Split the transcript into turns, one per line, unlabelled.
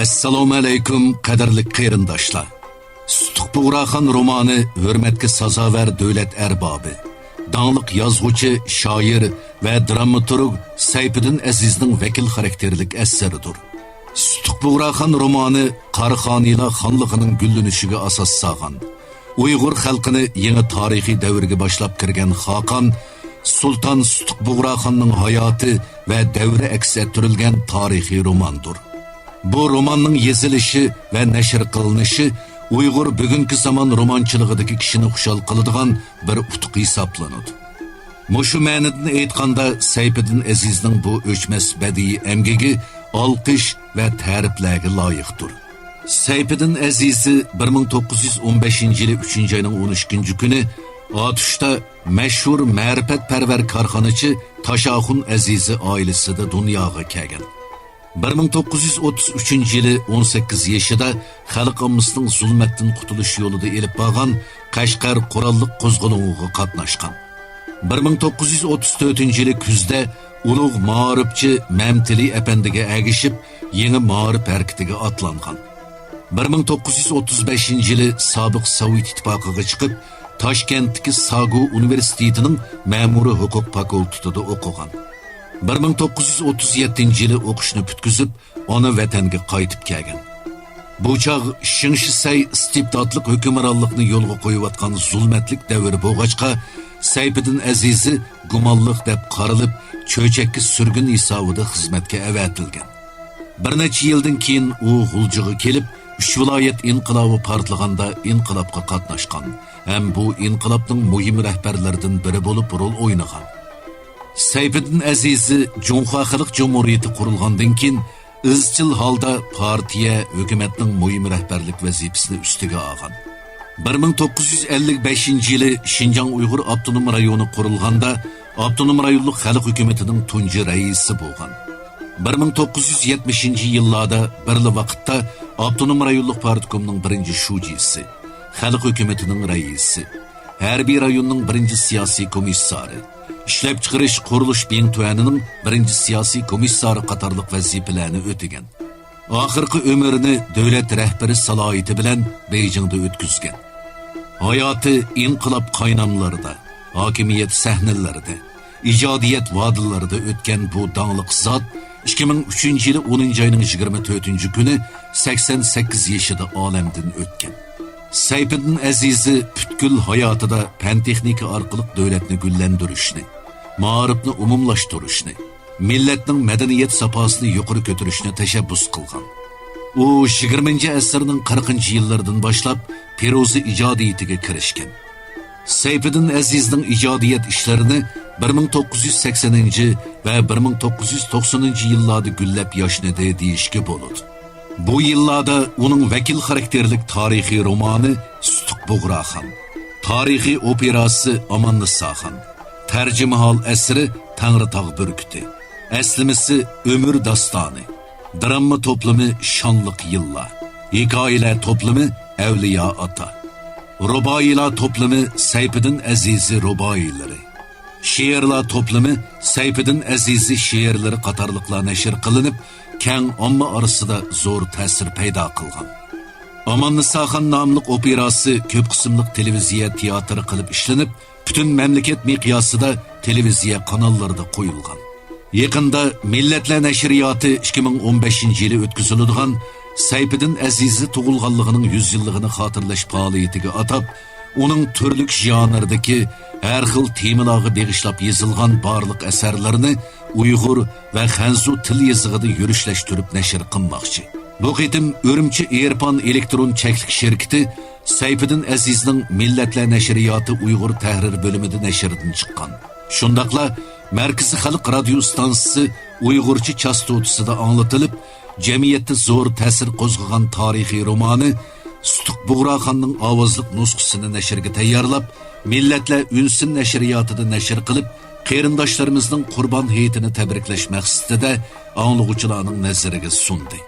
Assalomu alaykum qadrli qarindoshlar. Sutuq Bug'raxon romani hurmatga sazovar davlat arbobi, dаңliq yozuvchi, shoir va dramaturg Sayfiddin Azizning vakil xarakterlik asaridir. Sutuq Bug'raxon romani Qarxoniylar xonligining gullanishiga asos solgan, Uyg'ur xalqini yangi tarixiy davrga boshlab kirgan Xoqon Sultan Sutuq Bug'raxonning hayoti va davri aks ettirilgan tarixiy romandir. Bu romanning yezilishi va nashr qilinishi Uyg'ur bugungi zamon romanchiligidagi kishini xushal qiladigan bir utuq hisoblanadi. Mushu ma'nodan aytganda Sayfiddin Azizning bu o'chmas badiiy emgigi olqish va ta'riflarga loyiqdir. Sayfiddin Azizi 1915-yili 3-oyning 12 kuni Otishda mashhur ma'rifatparvar korxonachi Tashoxun Azizi oilasida dunyoga kelgan. 1933-yili 18 yoshida xalqimizning zulmatdan qutulish yo'lida elib borgan Qashqar qurolliq qo'zg'oloniga qatnashgan. 1934-yili kuzda ulug' ma'rifchi Mamtili apandiga agishib, yangi ma'rif harakatiga otlangan. 1935-yili sobiq Sovet ittifoqiga chiqib, Toshkentdagi Sagu universitetining ma'muriy huquq fakultetida o'qigan. 1937-yili o'qishni bitkizib, ona vatanga qaytib kelgan. Bu chog' Shingshisay istibdodlik hukmronlikni yo'lga qo'yayotgan zulmatlik davr bo'lg'achqa, Sayfiddin Azizi gumonliq deb qarilib, cho'chakka surgun hisobida xizmatga avatilgan. Bir necha yildan keyin u G'uljiga kelib, 3 viloyat inqilobi portlaganda inqilobga qatnashgan, ham bu inqilobning muhim rahbarlaridan biri bo'lib rol o'ynagan. Sayfiddin Azizi Junxo Xalq Jumhuriyati qurilgandan keyin izchil holda partiya hukumatning muhim rahbarlik vazifasini ustiga olgan. 1955-yili Xinjiang Uyg'ur avtonom rayoni qurilganda avtonom rayonlik xalq hukumatining tunji raisi bo'lgan. 1970-yillarda birli vaqtda avtonom rayonlik partkomning birinchi shujisi, xalq hukumatining raisi, harbiy rayonning birinchi siyosiy komissari, ishlab chiqarish qurilish bentuvanining birinchi siyosiy komissari qatorliq vazifalarni o'tagan. Oxirgi umrini davlat rahbari salohiyati bilan Beijingda o'tkazgan. Hayoti inqilob qaynamlarida, hokimiyat sahnalarida, ijodiyat vodilarida o'tgan bu dаңliq zot 2003-yili 10-oyning 24-kuni 88 yoshida olamdan o'tgan. Sayfiddin Azizi butkul hayotida fan texnika orqali davlatni gullantirishni, ma'rifni umumlashtirishni, millatning madaniyat safosini yuqori ko'tarishni tashabbus qilgan. U 20-asrning 40-yillaridan boshlab Feruzi ijodiyatiga kirishgan. Sayfiddin Azizning ijodiyat ishlarini 1980 va 1990-yillarda gullab yashnadi deyishga bo'ladi. Bu yillarda uning vakil xarakterlik tarixiy romani Sutuq Bug'raxon, tarixiy operasi Amonnissoxon, tarjimahol asri Tangritog' burkuti, aslimisi Ömür dastoni, drama to'plami Shonliq yillar, hikoyalar to'plami Avliyo ota, ruboiylar to'plami Sayfiddin Azizi ruboiylari, she'rlar to'plami Sayfiddin Azizi she'rlari qatorliqlar nashr qilinib, keng omma orasida zo'r ta'sir paydo qilgan. Amonnissoxon nomli operasi ko'p qismli televiziya teatri qilib ishlanib, butun mamlakat miqyosida televiziya kanallarida qo'yilgan. Yaqinda Millatlar nashriyoti 2015-yili o'tkaziladigan Sayfiddin Azizi tug'ilganligining 100 yilligini xotirlash faoliyatiga atab, uning turli janrdagi har xil temalarga beg'ishlab yozilgan barliq asarlarini Uyg'ur va Xanzu til yozig'ida yurishlashtirib nashr qilmoqchi. Bu qitim Urumchi Erpon elektron cheklik shirkati Sayfiddin Azizning Millatlar nashriyoti Uyg'ur tahrir bo'limida nashrdan chiqqan. Shundaqla Markaziy xalq radio stansiyasi Uyg'urcha chastotasida anglatilib, jamiyatda zo'r ta'sir qo'zg'agan tarixiy romani Sutuq Bug'raxonning ovozliq nusxasini nashrga tayyorlab, Millatlar Unsin nashriyotida nashr qilib, qarindoshlarimizning Qurbon hayitini tabriklash maqsadida anglovchilarning nazariga sundi.